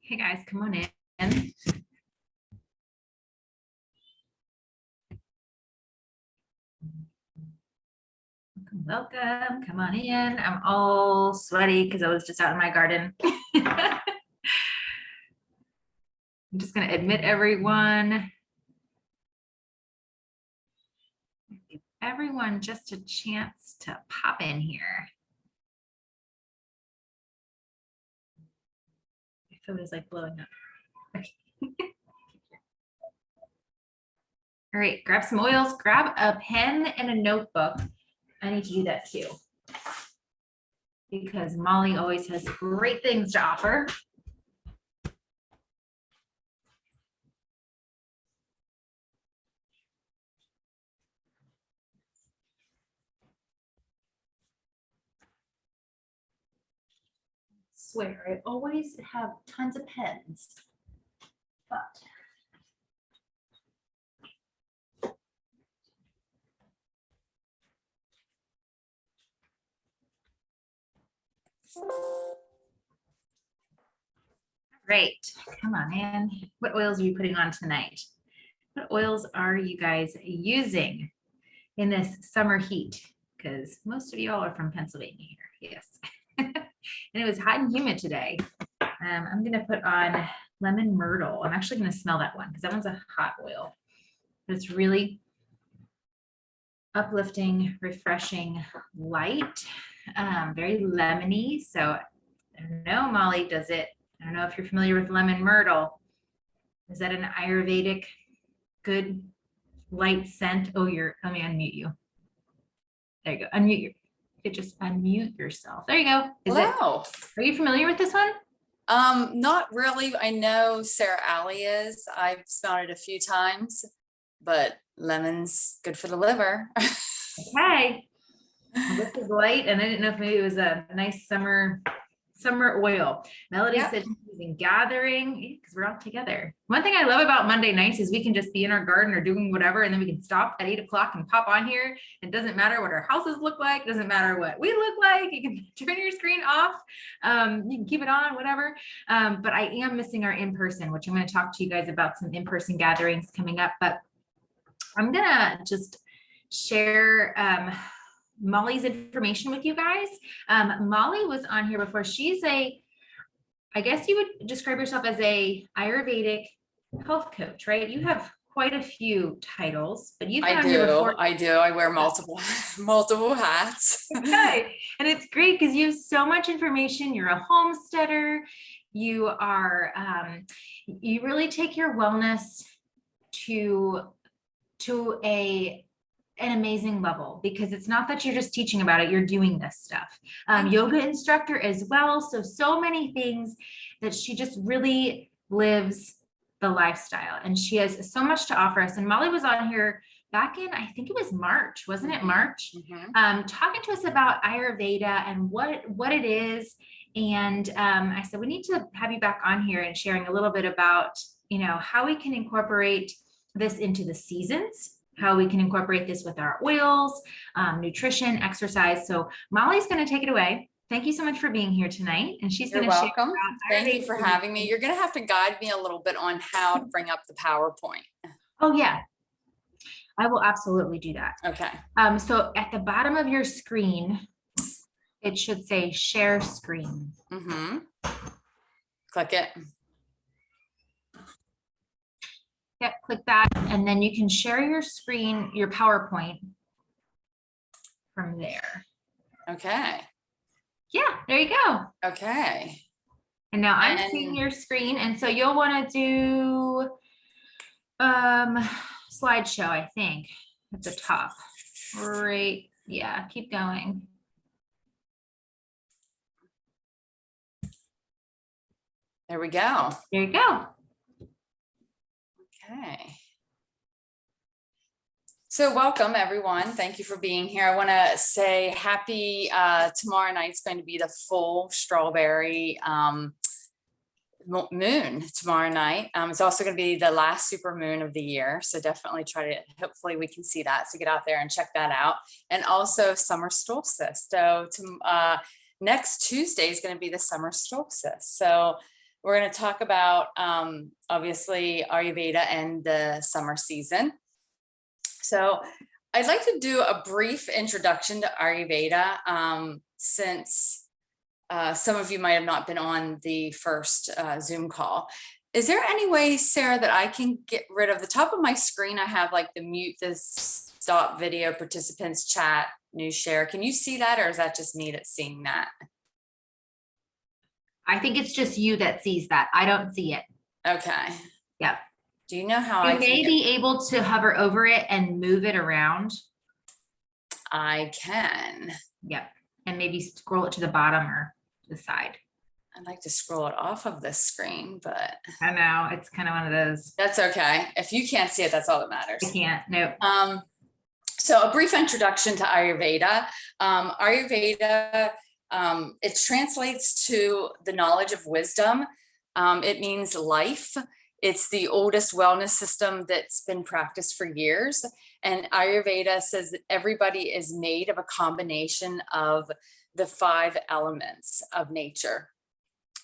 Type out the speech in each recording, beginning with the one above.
Hey guys, come on in. Welcome, come on in. I'm all sweaty because I was just out in my garden. I'm just going to admit everyone. Give everyone just a chance to pop in here. My phone is like blowing up. Okay. All right, grab some oils, grab a pen and a notebook. I need to do that too, because Molly always has great things to offer. Swear, I always have tons of pens, but great. Come on in. What oils are you putting on tonight? What oils are you guys using in this summer heat? Because most of you all are from Pennsylvania here. Yes. And it was hot and humid today. I'm going to put on lemon myrtle. I'm actually going to smell that one because that one's a hot oil. But it's really uplifting, refreshing, light, very lemony. So I don't know, Molly does it. I don't know if you're familiar with lemon myrtle. Is that an Ayurvedic good light scent? Oh, let me unmute you. There you go. Unmute just unmute yourself. There you go. Hello. Are you familiar with this one? Not really. I know Sarah Alley is. I've smelled it a few times, but lemon's good for the liver. Okay. Well, this is light, and I didn't know if maybe it was a nice summer oil. Melody said she's using gathering because we're all together. One thing I love about Monday nights is we can just be in our garden or doing whatever, and then we can stop at 8 o'clock and pop on here. It doesn't matter what our houses look like. It doesn't matter what we look like. You can turn your screen off. You can keep it on, whatever. But I am missing our in-person, which I'm going to talk to you guys about some in-person gatherings coming up. But I'm going to just share Molly's information with you guys. Molly was on here before. She's I guess you would describe yourself as a Ayurvedic health coach, right? You have quite a few titles, but you've been on here before. I do. I wear multiple hats. Okay. And it's great because you have so much information. You're a homesteader. You are, you really take your wellness to an amazing level, because it's not that you're just teaching about it, you're doing this stuff. Yoga instructor as well. So many things that she just really lives the lifestyle, and she has so much to offer us. And Molly was on here back in, I think it was March, wasn't it March? Mm-hmm. Talking to us about Ayurveda and what it is. And I said, we need to have you back on here and sharing a little bit about, how we can incorporate this into the seasons, how we can incorporate this with our oils, nutrition, exercise. So Molly's going to take it away. Thank you so much for being here tonight. And she's going to share. Welcome. Thank you for having me. You're going to have to guide me a little bit on how to bring up the PowerPoint. Oh yeah, I will absolutely do that. Okay. So at the bottom of your screen, it should say share screen. Mm-hmm. Click it. Yep, click that, and then you can share your screen, your PowerPoint from there. Okay. Yeah, there you go. Okay. And now I'm seeing your screen, and so you'll want to do slideshow, I think, at the top. Right. Yeah, keep going. There we go. There you go. Okay. So welcome everyone. Thank you for being here. I want to say happy, tomorrow night's going to be the full strawberry moon tomorrow night. It's also going to be the last super moon of the year. So definitely try to, hopefully we can see that. So get out there and check that out. And also summer solstice. So next Tuesday is going to be the summer solstice. So we're going to talk about obviously Ayurveda and the summer season. So I'd like to do a brief introduction to Ayurveda since some of you might have not been on the first Zoom call. Is there any way, Sarah, that I can get rid of the top of my screen? I have like the mute, the stop video, participants, chat, news share. Can you see that, or is that just me that's seeing that? I think it's just you that sees that. I don't see it. Okay. Yep. Do you know how You I may be able to hover over it and move it around. I can. Yep. And maybe scroll it to the bottom or the side. I'd like to scroll it off of this screen, but I know it's kind of one of those. That's okay. If you can't see it, that's all that matters. I can't. Nope. So a brief introduction to Ayurveda. Ayurveda, it translates to the knowledge of wisdom. It means life. It's the oldest wellness system that's been practiced for years. And Ayurveda says that everybody is made of a combination of the 5 elements of nature.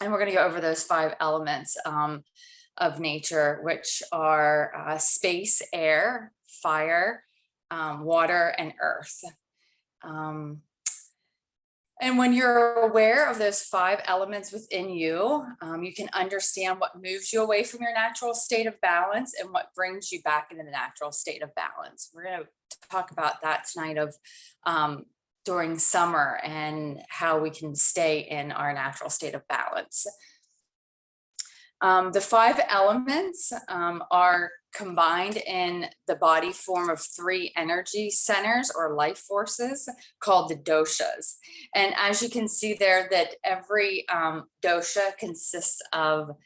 And we're going to go over those 5 elements of nature, which are space, air, fire, water, and earth. And when you're aware of those 5 elements within you, you can understand what moves you away from your natural state of balance and what brings you back into the natural state of balance. We're going to talk about that tonight of during summer and how we can stay in our natural state of balance. The 5 elements are combined in the body form of 3 energy centers or life forces called the doshas. And as you can see there, that every dosha consists of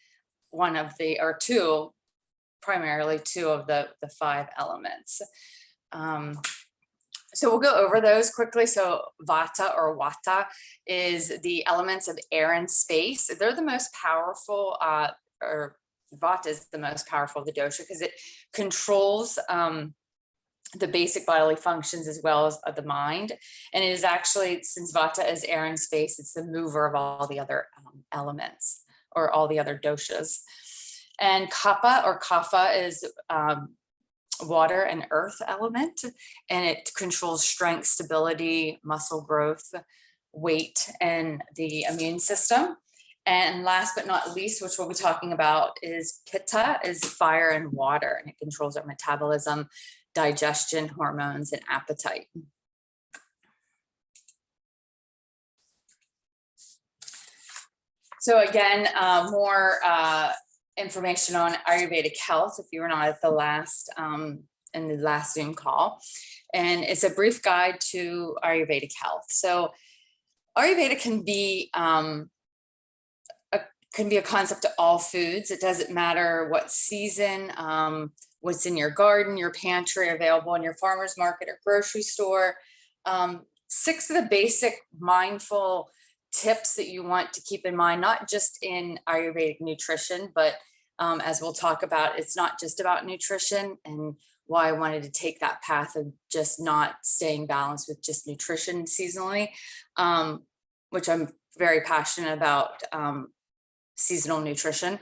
one of the, or 2, primarily 2 of the 5 elements. So we'll go over those quickly. So vata or vata is the elements of air and space. They're the most powerful, or vata is the most powerful of the dosha because it controls the basic bodily functions as well as the mind. And it is actually, since vata is air and space, it's the mover of all the other elements or all the other doshas. And kapha or kapha is water and earth element, and it controls strength, stability, muscle growth, weight, and the immune system. And last but not least, which we'll be talking about, is pitta, is fire and water, and it controls our metabolism, digestion, hormones, and appetite. So again, more information on Ayurvedic Health if you were not at the last in the last Zoom call, and it's a brief guide to Ayurvedic Health. So Ayurveda can be a concept to all foods. It doesn't matter what season, what's in your garden, your pantry, available in your farmer's market or grocery store. 6 of the basic mindful tips that you want to keep in mind, not just in Ayurvedic nutrition, but as we'll talk about, it's not just about nutrition, and why I wanted to take that path of just not staying balanced with just nutrition seasonally, which I'm very passionate about, seasonal nutrition.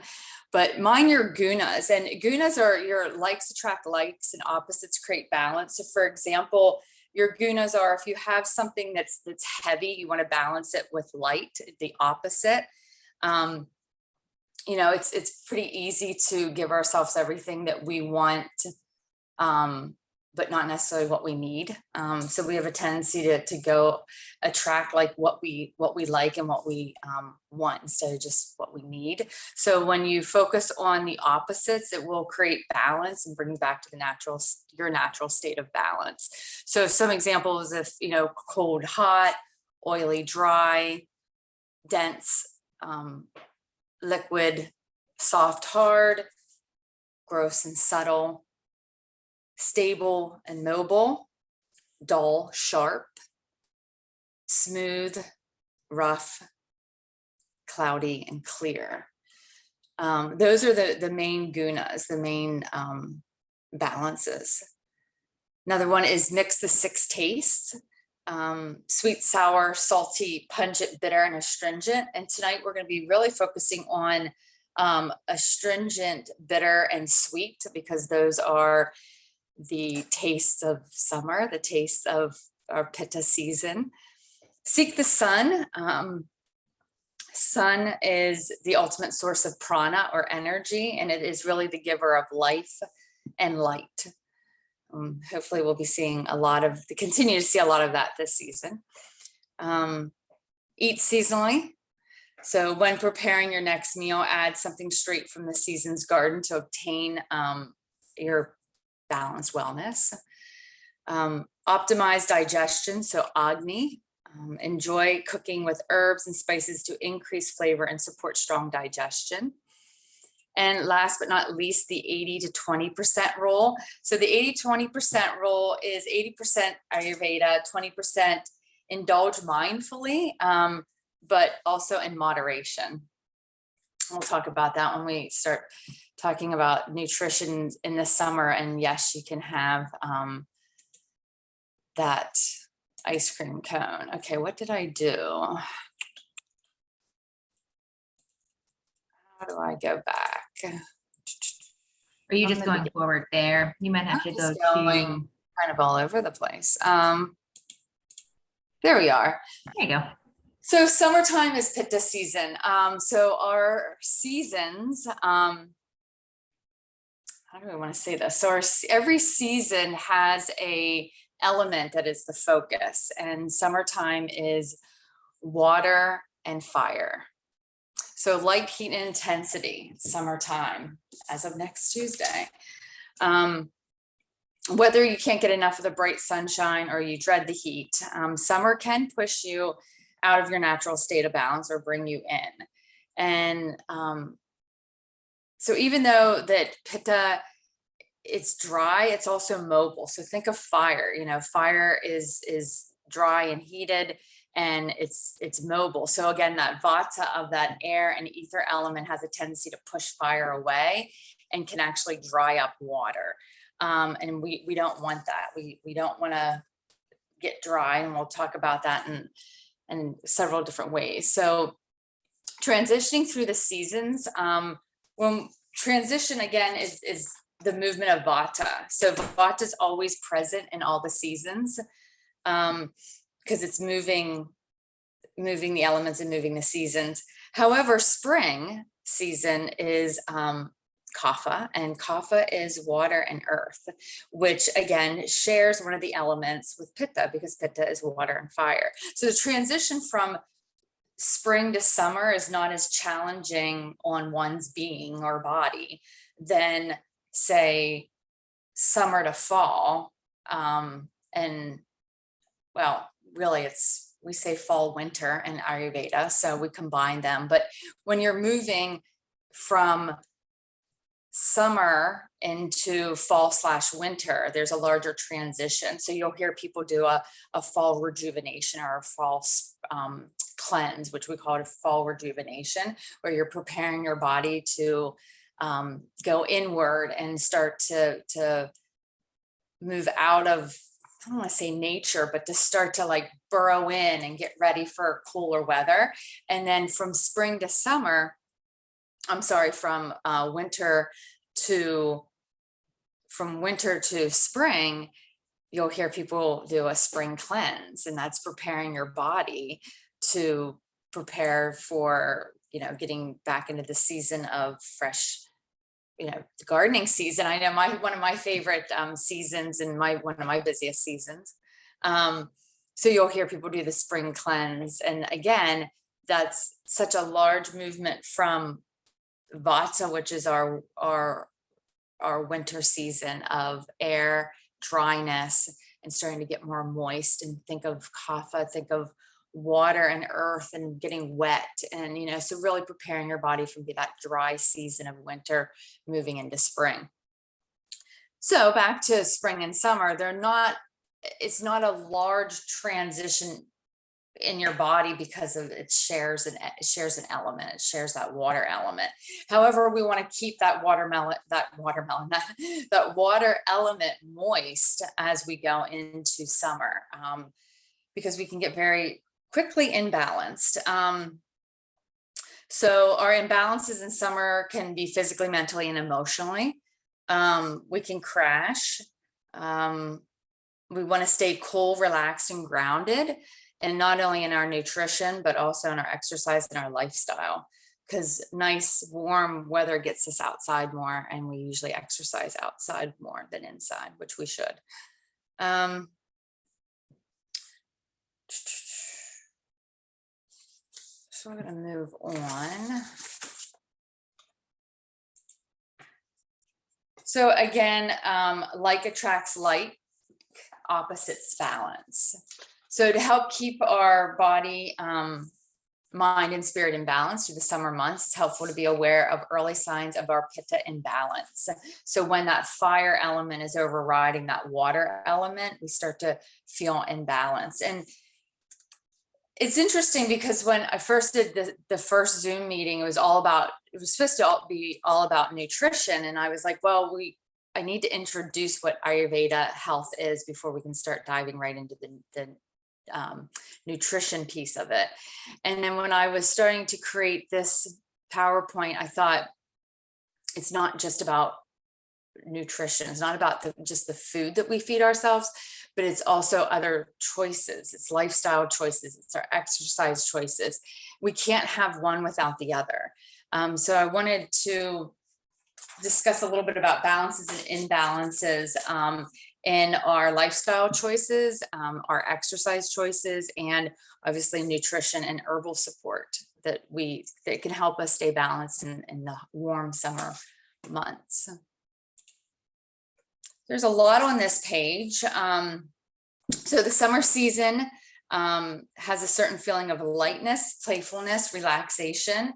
But mind your gunas, and gunas are your likes attract likes and opposites create balance. So for example, your gunas are, if you have something that's heavy, you want to balance it with light, the opposite. You know, it's pretty easy to give ourselves everything that we want, but not necessarily what we need. So we have a tendency to go attract like what we like and what we want instead of just what we need. So when you focus on the opposites, it will create balance and bring you back to your natural state of balance. So some examples, if you know, cold, hot, oily, dry, dense, liquid, soft, hard, gross and subtle, stable and mobile, dull, sharp, smooth, rough, cloudy, and clear. Those are the main gunas, the main balances. Another one is mix the 6 tastes: sweet, sour, salty, pungent, bitter, and astringent. And tonight we're going to be really focusing on astringent, bitter, and sweet, because those are the tastes of summer, the tastes of our Pitta season. Seek the sun. Sun is the ultimate source of prana, or energy, and it is really the giver of life and light. Hopefully we'll be seeing continue to see a lot of that this season. Eat seasonally. So when preparing your next meal, add something straight from the season's garden to obtain your balanced wellness. Optimize digestion, so Agni. Enjoy cooking with herbs and spices to increase flavor and support strong digestion. And last but not least, the 80 to 20% rule. So the 80-20% rule is 80% Ayurveda, 20% indulge mindfully, but also in moderation. We'll talk about that when we start talking about nutrition in the summer. And yes, you can have that ice cream cone. Okay, what did I do? How do I go back? Are you just going forward there? You might have to go going kind of all over the place. There we are. There you go. So summertime is Pitta season. So our seasons, how do I want to say this? So every season has a element that is the focus, and summertime is water and fire. So light, heat, and intensity, summertime, as of next Tuesday. Whether you can't get enough of the bright sunshine or you dread the heat, summer can push you out of your natural state of balance or bring you in. And so even though that Pitta, it's dry, it's also mobile. So think of fire. Fire is dry and heated, and it's mobile. So again, that vata of that air and ether element has a tendency to push fire away and can actually dry up water. And we don't want that. We don't want to get dry, and we'll talk about that in several different ways. So transitioning through the seasons, when transition again is the movement of vata. So vata is always present in all the seasons, because it's moving the elements and moving the seasons. However, spring season is Kapha, and Kapha is water and earth, which again shares one of the elements with Pitta, because Pitta is water and fire. So the transition from spring to summer is not as challenging on one's being or body than, say, summer to fall. And well, really we say fall, winter in Ayurveda, so we combine them. But when you're moving from summer into fall/winter, there's a larger transition. So you'll hear people do a fall rejuvenation or a fall cleanse, which we call it a fall rejuvenation, where you're preparing your body to go inward and start to move out of, I don't want to say nature, but to start to like burrow in and get ready for cooler weather. And then from spring to summer, from winter to spring, you'll hear people do a spring cleanse, and that's preparing your body to prepare for, getting back into the season of fresh, gardening season. I know one of my favorite seasons and one of my busiest seasons. So you'll hear people do the spring cleanse. And again, that's such a large movement from Vata, which is our winter season of air, dryness, and starting to get more moist. And think of Kapha, think of water and earth and getting wet. And, so really preparing your body for that dry season of winter, moving into spring. So back to spring and summer, it's not a large transition in your body because of it shares an element. It shares that water element. However, we want to keep that water element moist as we go into summer, because we can get very quickly imbalanced. So our imbalances in summer can be physically, mentally, and emotionally. We can crash. We want to stay cool, relaxed, and grounded. And not only in our nutrition, but also in our exercise and our lifestyle, because nice warm weather gets us outside more, and we usually exercise outside more than inside, which we should. So we're going to move on. So again, like attracts like, opposites balance. So to help keep our body, mind, and spirit in balance through the summer months, it's helpful to be aware of early signs of our pitta imbalance. So when that fire element is overriding that water element, we start to feel imbalanced. And it's interesting because when I first did the first Zoom meeting, it was supposed to be all about nutrition. And I was like, well, I need to introduce what Ayurveda health is before we can start diving right into the nutrition piece of it. And then when I was starting to create this PowerPoint, I thought, it's not just about nutrition. It's not about just the food that we feed ourselves, but it's also other choices. It's lifestyle choices. It's our exercise choices. We can't have one without the other. So I wanted to discuss a little bit about balances and imbalances in our lifestyle choices, our exercise choices, and obviously nutrition and herbal support that can help us stay balanced in the warm summer months. There's a lot on this page. So the summer season has a certain feeling of lightness, playfulness, relaxation,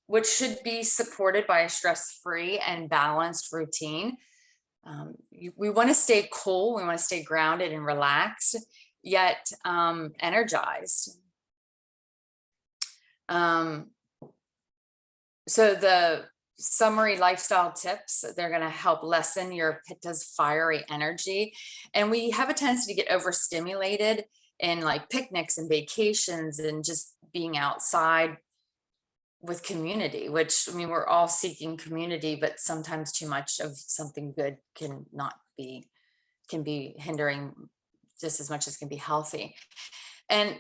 which should be supported by a stress-free and balanced routine. We want to stay cool, we want to stay grounded and relaxed, yet energized. So the summary lifestyle tips, they're going to help lessen your pitta's fiery energy. And we have a tendency to get overstimulated in like picnics and vacations and just being outside with community, which, I mean, we're all seeking community, but sometimes too much of something good can be hindering just as much as can be healthy. And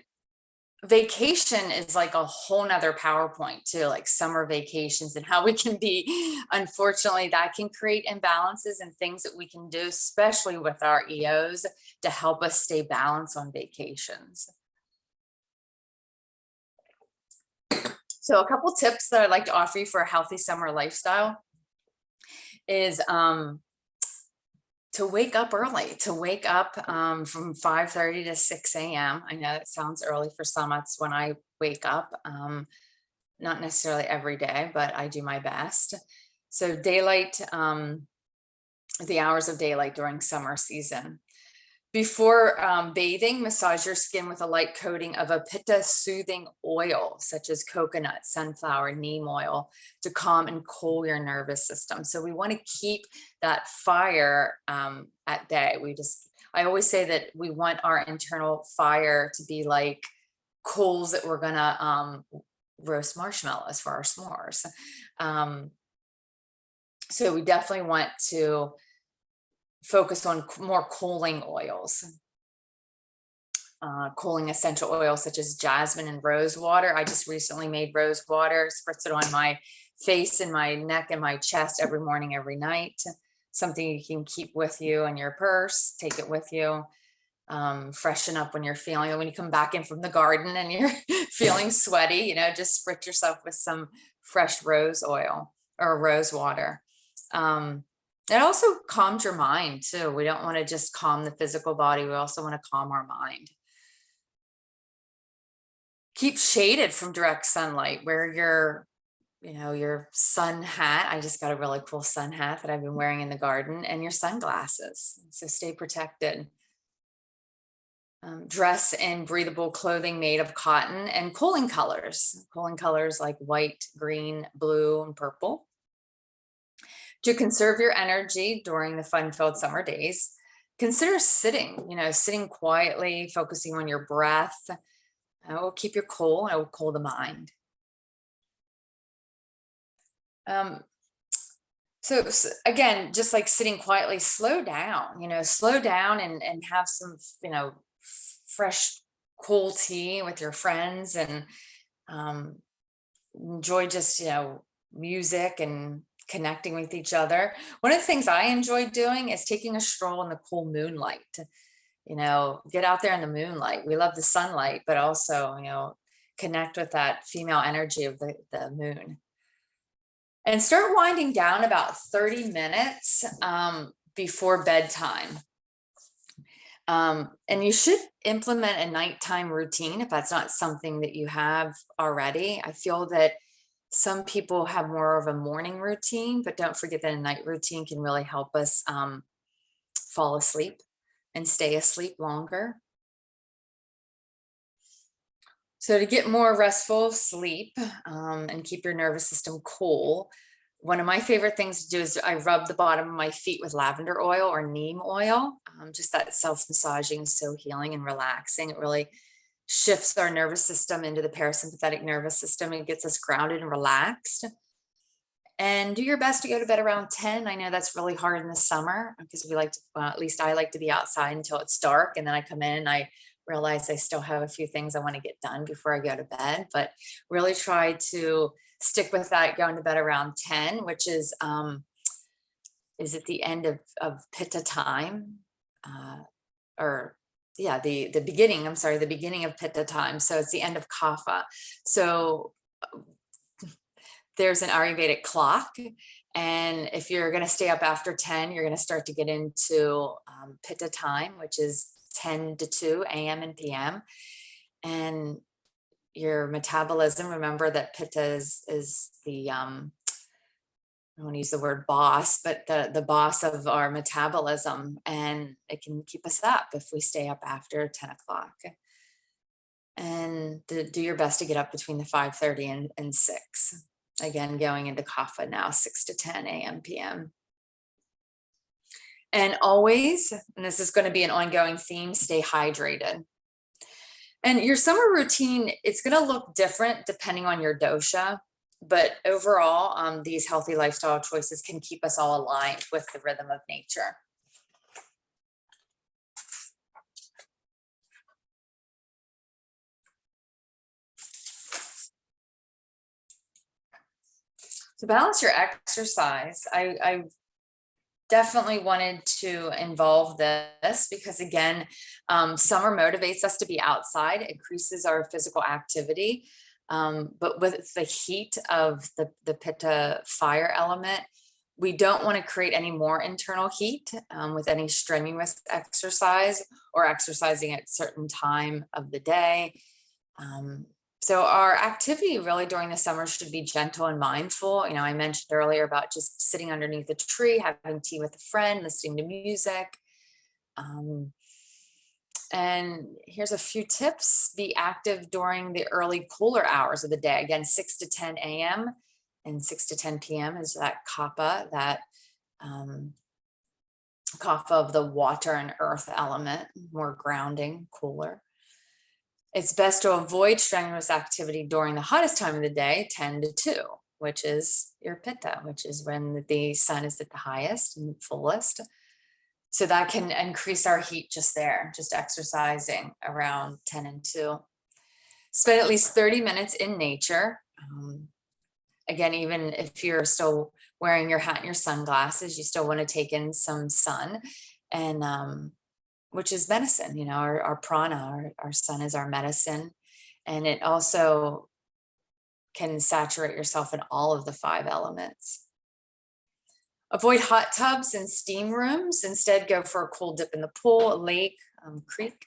vacation is like a whole nother PowerPoint too, like summer vacations and how we can be, unfortunately, that can create imbalances and things that we can do, especially with our EOs, to help us stay balanced on vacations. So a couple tips that I'd like to offer you for a healthy summer lifestyle is to wake up early, to wake up from 5:30 to 6 a.m. I know it sounds early for some. That's when I wake up, not necessarily every day, but I do my best. So daylight, the hours of daylight during summer season. Before bathing, massage your skin with a light coating of a pitta soothing oil, such as coconut, sunflower, neem oil, to calm and cool your nervous system. So we want to keep that fire at bay. I always say that we want our internal fire to be like coals that we're gonna roast marshmallows for our s'mores. So we definitely want to focus on more cooling oils, cooling essential oils such as jasmine and rose water. I just recently made rose water, spritz it on my face and my neck and my chest every morning, every night. Something you can keep with you in your purse, take it with you, freshen up when you come back in from the garden and you're feeling sweaty, just spritz yourself with some fresh rose oil or rose water. It also calms your mind too. We don't want to just calm the physical body. We also want to calm our mind. Keep shaded from direct sunlight. Wear your sun hat. I just got a really cool sun hat that I've been wearing in the garden, and your sunglasses. So stay protected. Dress in breathable clothing made of cotton and cooling colors like white, green, blue, and purple. To conserve your energy during the fun-filled summer days, consider sitting quietly, focusing on your breath. It will keep you cool, and it will cool the mind. So again, just like sitting quietly, slow down and have some, fresh, cool tea with your friends, and enjoy just, music and connecting with each other. One of the things I enjoy doing is taking a stroll in the cool moonlight. Get out there in the moonlight. We love the sunlight, but also, connect with that female energy of the moon. And start winding down about 30 minutes before bedtime. And you should implement a nighttime routine if that's not something that you have already. I feel that some people have more of a morning routine, but don't forget that a night routine can really help us fall asleep and stay asleep longer. So to get more restful sleep and keep your nervous system cool, one of my favorite things to do is I rub the bottom of my feet with lavender oil or neem oil. Just that self-massaging is so healing and relaxing. It really shifts our nervous system into the parasympathetic nervous system and gets us grounded and relaxed. And do your best to go to bed around 10. I know that's really hard in the summer because at least I like to be outside until it's dark. And then I come in and I realize I still have a few things I want to get done before I go to bed, but really try to stick with that, going to bed around 10, which is at the end of Pitta time, the beginning of Pitta time. So it's the end of Kapha. So there's an Ayurvedic clock. And if you're going to stay up after 10, you're going to start to get into Pitta time, which is 10 to 2 a.m. and p.m. And your metabolism, remember that Pitta is the, I want to use the word boss, but the boss of our metabolism, and it can keep us up if we stay up after 10 o'clock. And do your best to get up between the 5:30 and 6. Again, going into Kapha now, 6 to 10 a.m. p.m. And always, and this is going to be an ongoing theme, stay hydrated. And your summer routine, it's going to look different depending on your dosha, but overall, these healthy lifestyle choices can keep us all aligned with the rhythm of nature. To balance your exercise, I definitely wanted to involve this because, again, summer motivates us to be outside, increases our physical activity. But with the heat of the Pitta fire element, we don't want to create any more internal heat with any strenuous exercise or exercising at a certain time of the day. So our activity really during the summer should be gentle and mindful. I mentioned earlier about just sitting underneath a tree, having tea with a friend, listening to music. And here's a few tips. Be active during the early cooler hours of the day. Again, 6 to 10 a.m. and 6 to 10 p.m. is that kapha, that kapha of the water and earth element, more grounding, cooler. It's best to avoid strenuous activity during the hottest time of the day, 10 to 2, which is your Pitta, which is when the sun is at the highest and fullest. So that can increase our heat just exercising around 10 and 2. Spend at least 30 minutes in nature. Again, even if you're still wearing your hat and your sunglasses, you still want to take in some sun, and which is medicine, our prana, our sun is our medicine. And it also can saturate yourself in all of the 5 elements. Avoid hot tubs and steam rooms. Instead, go for a cool dip in the pool, a lake, creek,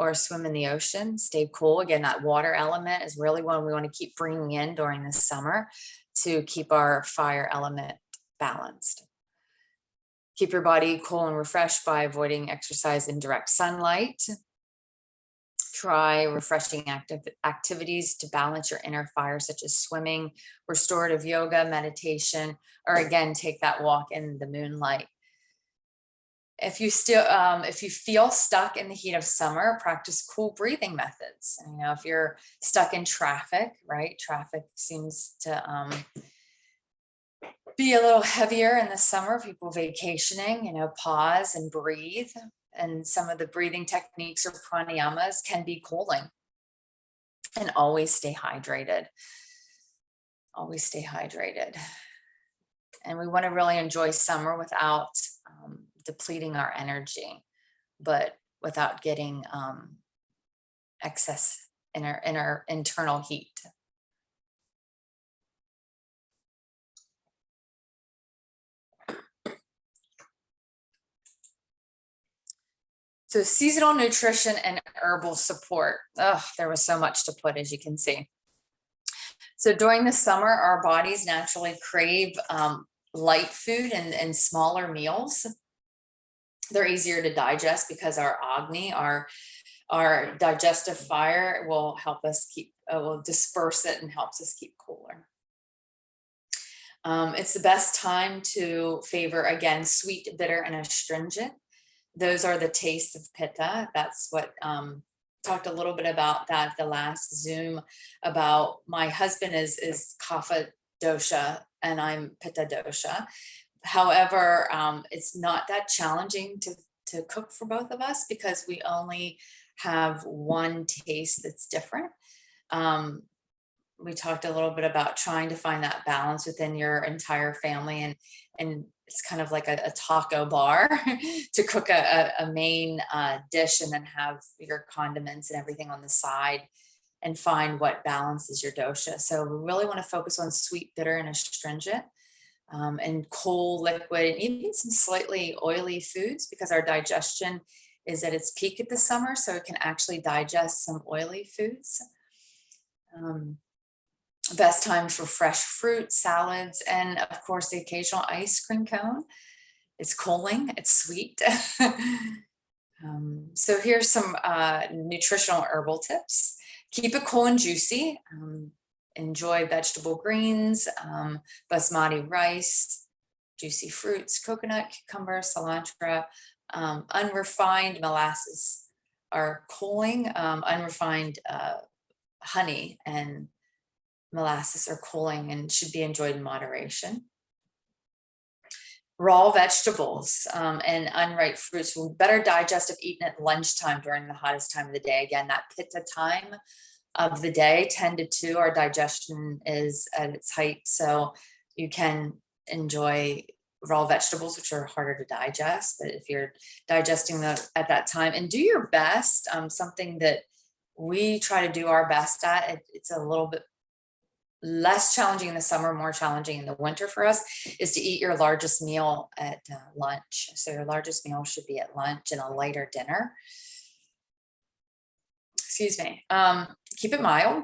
or swim in the ocean, stay cool. Again, that water element is really one we want to keep bringing in during the summer to keep our fire element balanced. Keep your body cool and refreshed by avoiding exercise in direct sunlight. Try refreshing activities to balance your inner fire, such as swimming, restorative yoga, meditation, or again, take that walk in the moonlight. If you feel stuck in the heat of summer, practice cool breathing methods. And, if you're stuck in traffic, right? Traffic seems to be a little heavier in the summer. People vacationing, pause and breathe. And some of the breathing techniques or pranayamas can be cooling. And always stay hydrated. Always stay hydrated. And we want to really enjoy summer without depleting our energy, but without getting excess in our internal heat. So seasonal nutrition and herbal support. Oh, there was so much to put, as you can see. So during the summer, our bodies naturally crave light food and smaller meals. They're easier to digest because our Agni, our digestive fire, will help us will disperse it and helps us keep cooler. It's the best time to favor, again, sweet, bitter, and astringent. Those are the tastes of Pitta. That's what talked a little bit about that the last Zoom about my husband is Kapha dosha and I'm Pitta dosha. However, it's not that challenging to cook for both of us because we only have one taste that's different. We talked a little bit about trying to find that balance within your entire family, and it's kind of like a taco bar to cook a main dish and then have your condiments and everything on the side and find what balances your dosha. So we really want to focus on sweet, bitter, and astringent. And cool, liquid, and even some slightly oily foods because our digestion is at its peak at the summer, so it can actually digest some oily foods. Best time for fresh fruit, salads, and of course the occasional ice cream cone. It's cooling, it's sweet. So here's some nutritional herbal tips. Keep it cool and juicy. Enjoy vegetable greens, basmati rice, juicy fruits, coconut, cucumber, cilantro. Unrefined molasses are cooling. Unrefined honey and molasses are cooling and should be enjoyed in moderation. Raw vegetables and unripe fruits will better digest if eaten at lunchtime during the hottest time of the day. Again, that Pitta time of the day, 10 to 2, our digestion is at its height. So you can enjoy raw vegetables, which are harder to digest, but if you're digesting them at that time, and do your best, something that we try to do our best at, it's a little bit less challenging in the summer, more challenging in the winter for us, is to eat your largest meal at lunch. So your largest meal should be at lunch and a lighter dinner. Excuse me. Keep it mild.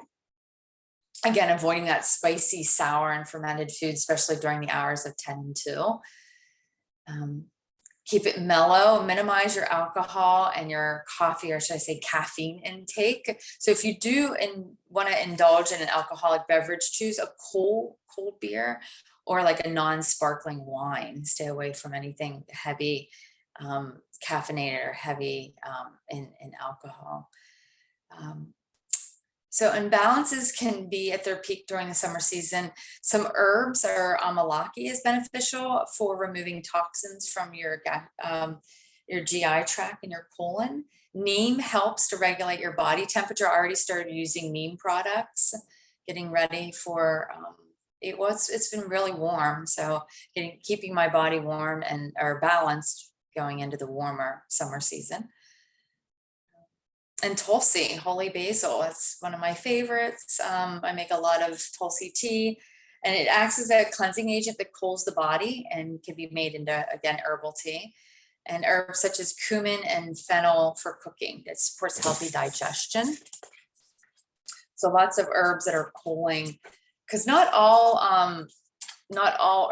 Again, avoiding that spicy, sour, and fermented food, especially during the hours of 10 and 2. Keep it mellow. Minimize your alcohol and your coffee, or should I say caffeine intake. So if you do want to indulge in an alcoholic beverage, choose a cold beer or like a non-sparkling wine. Stay away from anything heavy, caffeinated or heavy in alcohol. So imbalances can be at their peak during the summer season. Some herbs or amalaki is beneficial for removing toxins from your GI tract and your colon. Neem helps to regulate your body temperature. I already started using neem products, getting ready for, it's been really warm. So keeping my body warm or balanced going into the warmer summer season. And Tulsi, holy basil, it's one of my favorites. I make a lot of Tulsi tea, and it acts as a cleansing agent that cools the body and can be made into, again, herbal tea. and herbs such as cumin and fennel for cooking. It supports healthy digestion. So lots of herbs that are cooling, because not all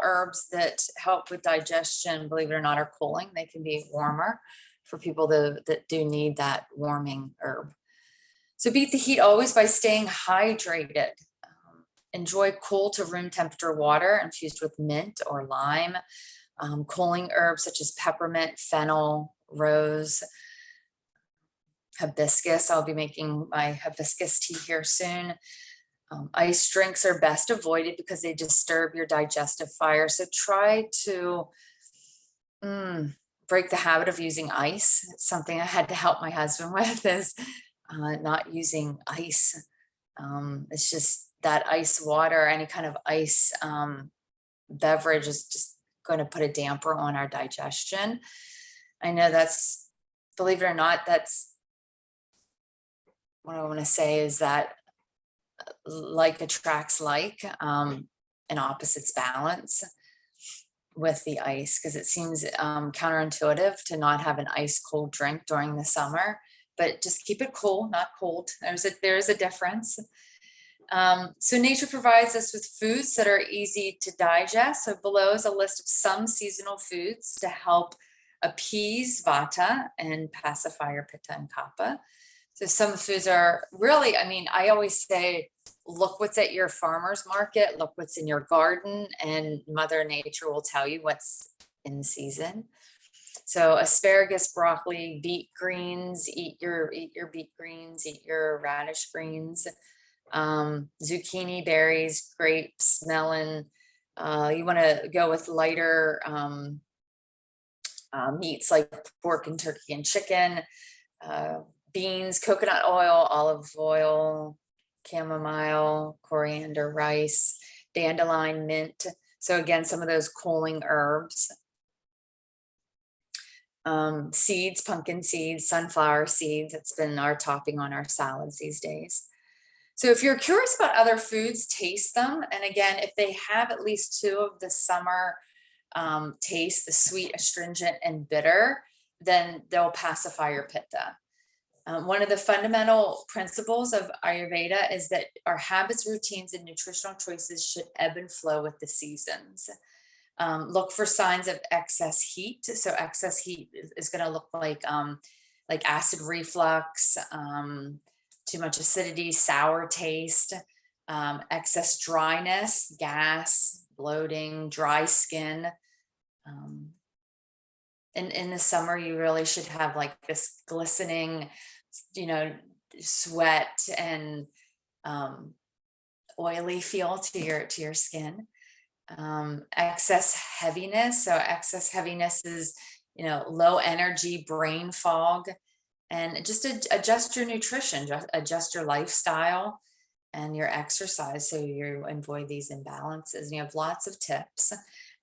herbs that help with digestion, believe it or not, are cooling. They can be warmer for people that do need that warming herb. So beat the heat always by staying hydrated. Enjoy cool to room temperature water infused with mint or lime. Cooling herbs such as peppermint, fennel, rose, hibiscus. I'll be making my hibiscus tea here soon. Ice drinks are best avoided because they disturb your digestive fire. So try to break the habit of using ice. It's something I had to help my husband with, is not using ice. It's just that ice water, any kind of ice beverage is just going to put a damper on our digestion. I know that's, believe it or not, that's what I want to say, is that like attracts like, and opposites balance with the ice, because it seems counterintuitive to not have an ice cold drink during the summer, but just keep it cool, not cold. There's a difference. So nature provides us with foods that are easy to digest. So below is a list of some seasonal foods to help appease vata and pacify your pitta and kapha. So some foods are really, I mean, I always say, look what's at your farmer's market, look what's in your garden, and Mother Nature will tell you what's in season. So asparagus, broccoli, beet greens, eat your beet greens, eat your radish greens, zucchini, berries, grapes, melon. You want to go with lighter meats like pork and turkey and chicken, beans, coconut oil, olive oil, chamomile, coriander, rice, dandelion, mint. So again, some of those cooling herbs. Seeds, pumpkin seeds, sunflower seeds. It's been our topping on our salads these days. So if you're curious about other foods, taste them. And again, if they have at least two of the summer taste, the sweet, astringent, and bitter, then they'll pacify your pitta. One of the fundamental principles of Ayurveda is that our habits, routines, and nutritional choices should ebb and flow with the seasons. Look for signs of excess heat. So excess heat is going to look like acid reflux, too much acidity, sour taste, excess dryness, gas, bloating, dry skin. In the summer, you really should have like this glistening, sweat and oily feel to your skin. Excess heaviness. So excess heaviness is, low energy, brain fog, and just adjust your nutrition, adjust your lifestyle and your exercise so you avoid these imbalances. And you have lots of tips.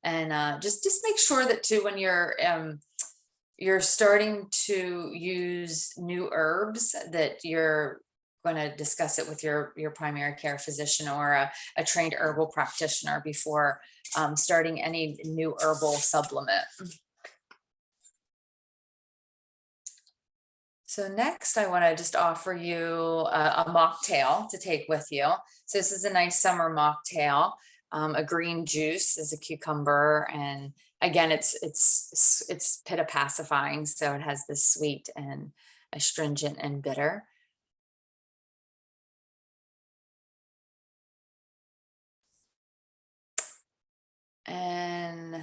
And just make sure that too, when you're starting to use new herbs, that you're going to discuss it with your primary care physician or a trained herbal practitioner before starting any new herbal supplement. So next, I want to just offer you a mocktail to take with you. So this is a nice summer mocktail. A green juice is a cucumber, and again, it's pitta pacifying, so it has this sweet and astringent and bitter. And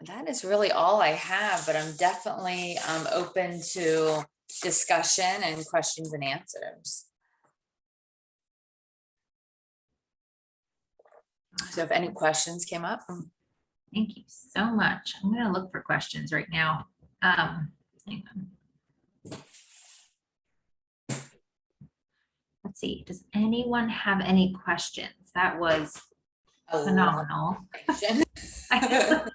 that is really all I have, but I'm definitely open to discussion and questions and answers. So if any questions came up. Thank you so much. I'm going to look for questions right now. Hang on. Let's see. Does anyone have any questions? That was phenomenal. I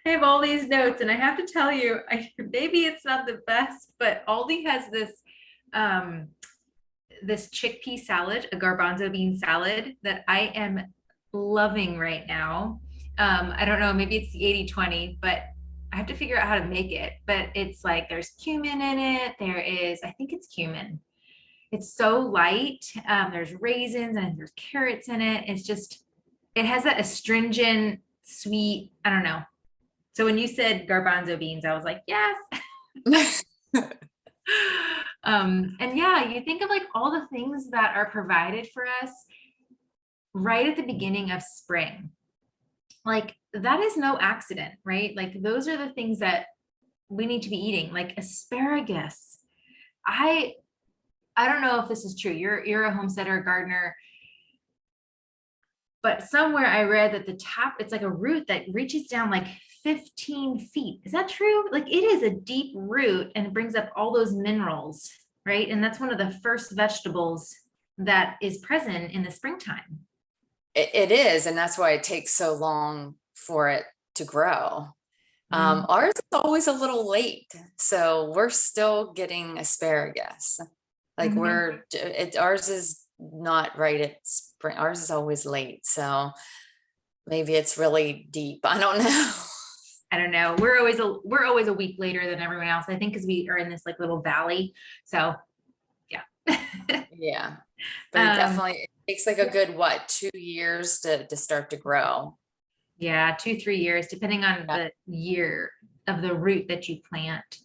have all these notes, and I have to tell you, maybe it's not the best, but Aldi has this chickpea salad, a garbanzo bean salad that I am loving right now. I don't know, maybe it's the 80-20, but I have to figure out how to make it, but it's like there's cumin in it. There is, I think it's cumin. It's so light. There's raisins and there's carrots in it. It's just, it has that astringent, sweet, I don't know. So when you said garbanzo beans, I was like, yes. And yeah, you think of like all the things that are provided for us right at the beginning of spring. Like that is no accident, right? Like those are the things that we need to be eating, like asparagus. I don't know if this is true. You're a homesteader, gardener, but somewhere I read that it's like a root that reaches down like 15 feet. Is that true? Like it is a deep root and it brings up all those minerals, right? And that's one of the first vegetables that is present in the springtime. It is, and that's why it takes so long for it to grow. Ours is always a little late, so we're still getting asparagus. Like ours is not right at spring. Ours is always late, so maybe it's really deep. I don't know. I don't know. We're always a week later than everyone else. I think because we are in this like little valley. So yeah. Yeah. But it definitely takes like a good 2 years to start to grow. Yeah, 2-3 years, depending on the year of the root that you plant.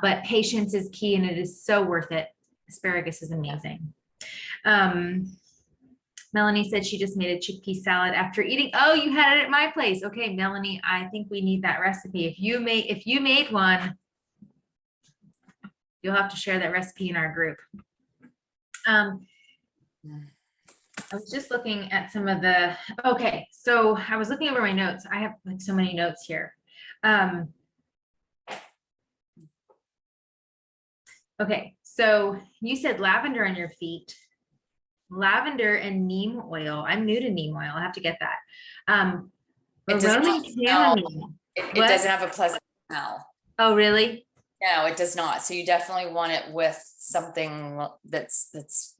But patience is key and it is so worth it. Asparagus is amazing. Melanie said she just made a chickpea salad after eating. Oh, you had it at my place. Okay, Melanie, I think we need that recipe. If you made one, you'll have to share that recipe in our group. I was just looking at some of the, okay, so I was looking over my notes. I have like so many notes here. Okay, so you said lavender on your feet. Lavender and neem oil. I'm new to neem oil. I have to get that. It Roman chamomile. It doesn't have a pleasant smell. Oh, really? No, it does not. So you definitely want it with something that's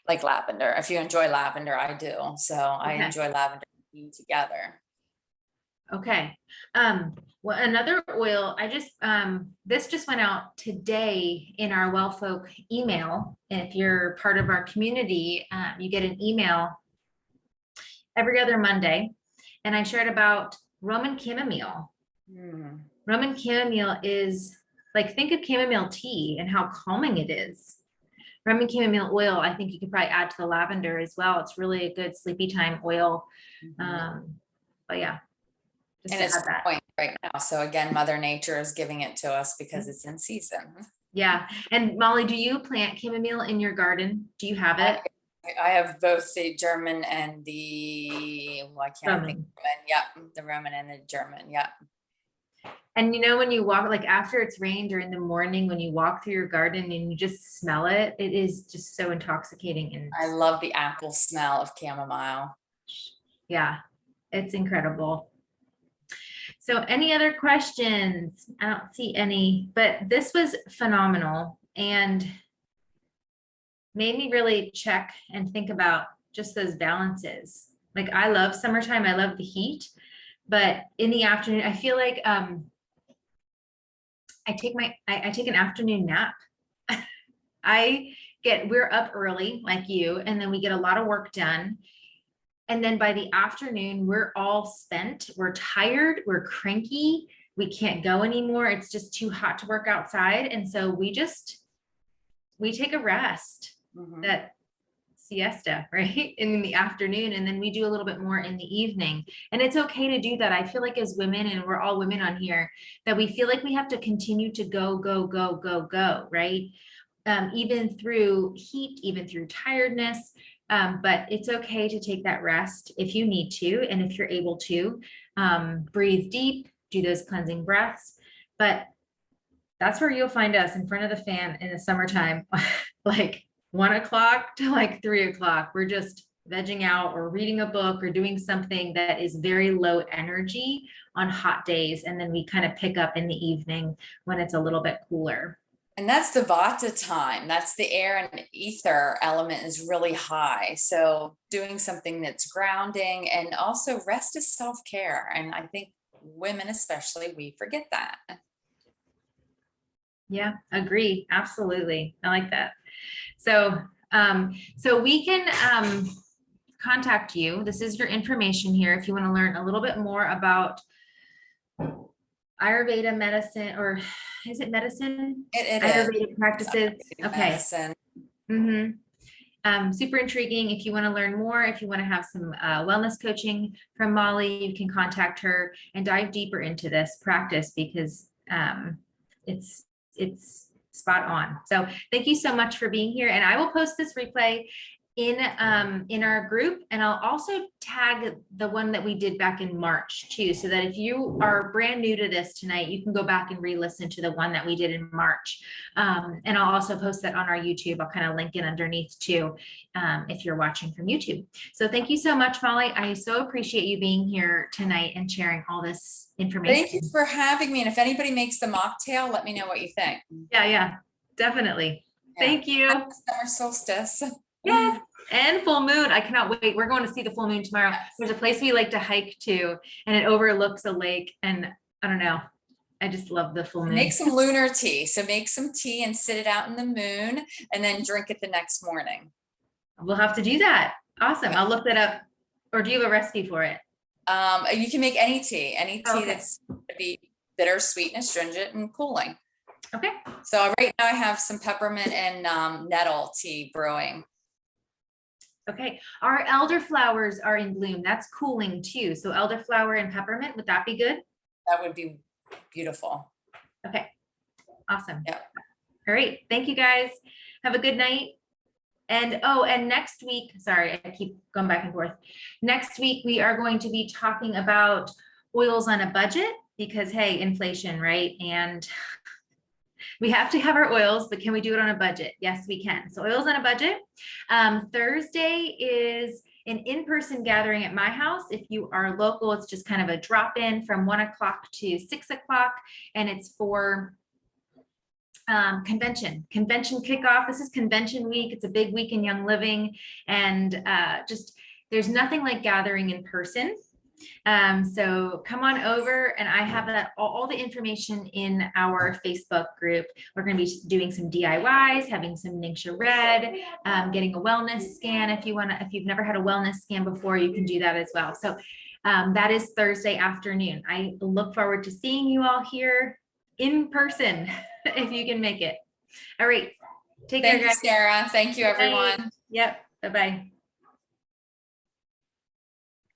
like lavender. If you enjoy lavender, I do. So I enjoy lavender together. Okay. Well, another oil, this just went out today in our Well Folk email. If you're part of our community, you get an email every other Monday. And I shared about Roman chamomile. Roman chamomile is like, think of chamomile tea and how calming it is. Roman chamomile oil, I think you could probably add to the lavender as well. It's really a good sleepy time oil. But yeah. And it's growing right now. So again, Mother Nature is giving it to us because it's in season. Yeah. And Molly, do you plant chamomile in your garden? Do you have it? I have both the German and the, I can't think. Yeah, the Roman and the German. Yeah. And you know, when you walk, like after it's rained or in the morning, when you walk through your garden and you just smell it, it is just so intoxicating. And I love the apple smell of chamomile. Yeah, it's incredible. So any other questions? I don't see any, but this was phenomenal and made me really check and think about just those balances. Like I love summertime. I love the heat, but in the afternoon, I feel like I take an afternoon nap. We're up early like you, and then we get a lot of work done. And then by the afternoon, we're all spent. We're tired. We're cranky. We can't go anymore. It's just too hot to work outside. And so we take a rest, that siesta, right? In the afternoon. And then we do a little bit more in the evening. And it's okay to do that. I feel like as women, and we're all women on here, that we feel like we have to continue to go, go, go, go, go, right? Even through heat, even through tiredness. But it's okay to take that rest if you need to, and if you're able to, breathe deep, do those cleansing breaths. But that's where you'll find us, in front of the fan in the summertime, like 1 o'clock to like 3 o'clock. We're just vegging out or reading a book or doing something that is very low energy on hot days. And then we kind of pick up in the evening when it's a little bit cooler. And that's the Vata time. That's the air and ether element is really high. So doing something that's grounding, and also rest is self-care. And I think women especially, we forget that. Yeah, agree. Absolutely. I like that. So, so we can, contact you. This is your information here. If you want to learn a little bit more about Ayurveda medicine, or is it medicine? It Ayurvedic practices. Okay. Medicine. Super intriguing. If you want to learn more, if you want to have some wellness coaching from Molly, you can contact her and dive deeper into this practice, because it's spot on. So thank you so much for being here. And I will post this replay in our group, and I'll also tag the one that we did back in March too, so that if you are brand new to this tonight, you can go back and re-listen to the one that we did in March. And I'll also post that on our YouTube. I'll kind of link it underneath too, if you're watching from YouTube. So thank you so much, Molly. I so appreciate you being here tonight and sharing all this information. Thank you for having me. And if anybody makes the mocktail, let me know what you think. Yeah, definitely. Yeah. Thank you. Happy summer solstice. Yes, and full moon. I cannot wait. We're going to see the full moon tomorrow. There's a place we like to hike to, and it overlooks a lake. And I don't know, I just love the full moon. Make some lunar tea. So make some tea and sit it out in the moon, and then drink it the next morning. We'll have to do that. Awesome. I'll look that up. Or do you have a recipe for it? You can make any tea Okay. That's going to be bitter, sweet, and astringent and cooling. Okay. So right now I have some peppermint and nettle tea brewing. Okay, our elderflowers are in bloom. That's cooling too. So elderflower and peppermint, would that be good? That would be beautiful. Okay, awesome. Yeah. All right, thank you guys. Have a good night. And and next week, sorry, I keep going back and forth. Next week, we are going to be talking about oils on a budget, because hey, inflation, right? And we have to have our oils, but can we do it on a budget? Yes, we can. So oils on a budget. Thursday is an in-person gathering at my house. If you are local, it's just kind of a drop-in from 1 o'clock to 6 o'clock, and it's for convention kickoff. This is convention week. It's a big week in Young Living, and just there's nothing like gathering in person. So come on over, and I have that all the information in our Facebook group. We're going to be doing some DIYs, having some Ningxia Red, getting a wellness scan. If you've never had a wellness scan before, you can do that as well. So that is Thursday afternoon. I look forward to seeing you all here in person if you can make it. All right. Take care, guys. Thank you, Sarah. Thank you, everyone. Yep. Bye-bye.